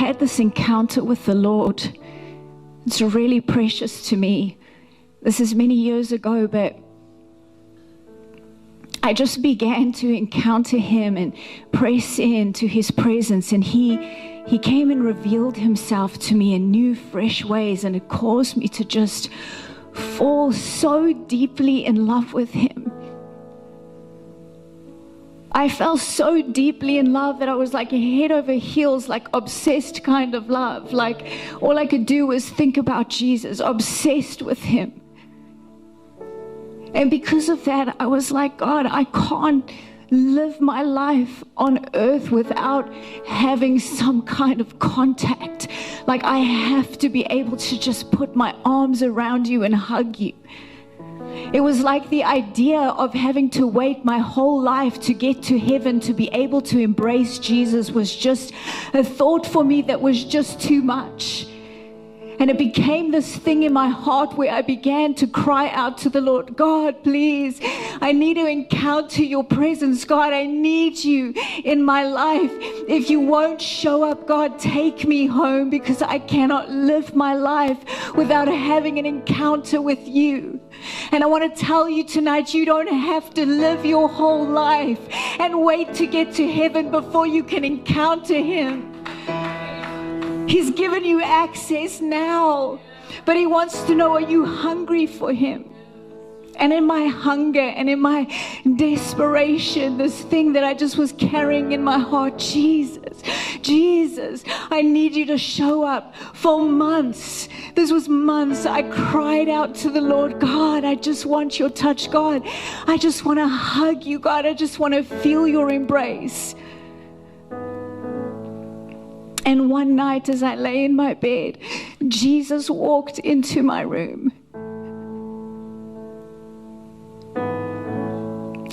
had this encounter with the Lord. It's really precious to me. This is many years ago, but I just began to encounter him and press into his presence, and he came and revealed himself to me in new, fresh ways, and it caused me to just fall so deeply in love with him. I fell so deeply in love that I was like head over heels, like obsessed kind of love. Like all I could do was think about Jesus, obsessed with him. And because of that, I was like, God, I can't live my life on earth without having some kind of contact. Like I have to be able to just put my arms around you and hug you. It was like the idea of having to wait my whole life to get to heaven to be able to embrace Jesus was just a thought for me that was just too much. And it became this thing in my heart where I began to cry out to the Lord, God, please, I need to encounter your presence. God, I need you in my life. If you won't show up, God, take me home, because I cannot live my life without having an encounter with you. And I want to tell you tonight, you don't have to live your whole life and wait to get to heaven before you can encounter him. He's given you access now, but he wants to know, are you hungry for him? And in my hunger and in my desperation, this thing that I just was carrying in my heart, Jesus, Jesus, I need you to show up. For months, this was months, I cried out to the Lord, God, I just want your touch. God, I just want to hug you. God, I just want to feel your embrace. And one night as I lay in my bed, Jesus walked into my room.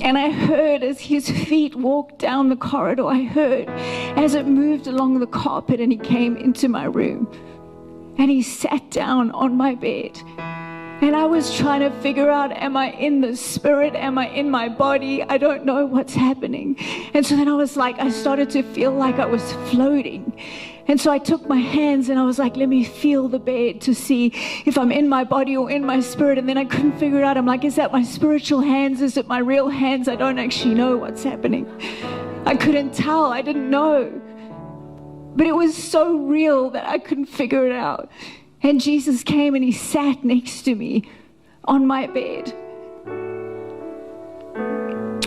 And I heard as his feet walked down the corridor, I heard as it moved along the carpet, and he came into my room. And he sat down on my bed. And I was trying to figure out, am I in the spirit? Am I in my body? I don't know what's happening. And so then I was like, I started to feel like I was floating. And so I took my hands and I was like, let me feel the bed to see if I'm in my body or in my spirit. And then I couldn't figure it out. I'm like, is that my spiritual hands? Is it my real hands? I don't actually know what's happening. I couldn't tell. I didn't know. But it was so real that I couldn't figure it out. And Jesus came and he sat next to me on my bed.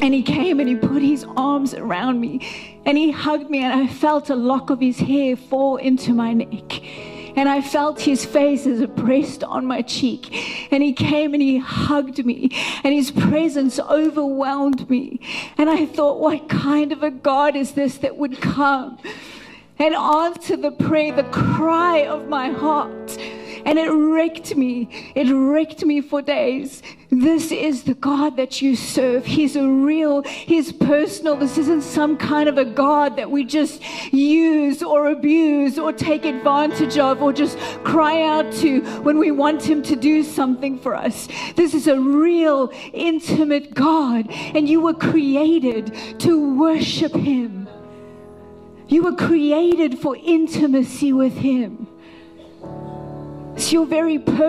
And he came and he put his arms around me and he hugged me, and I felt a lock of his hair fall into my neck. And I felt his face as it pressed on my cheek. And he came and he hugged me, and his presence overwhelmed me. And I thought, what kind of a God is this that would come and answer the prayer, the cry of my heart? And it wrecked me for days. This is the God that you serve. He's a real, he's personal. This isn't some kind of a God that we just use or abuse or take advantage of or just cry out to when we want him to do something for us. This is a real, intimate God, and you were created to worship him. You were created for intimacy with him. It's your very purpose.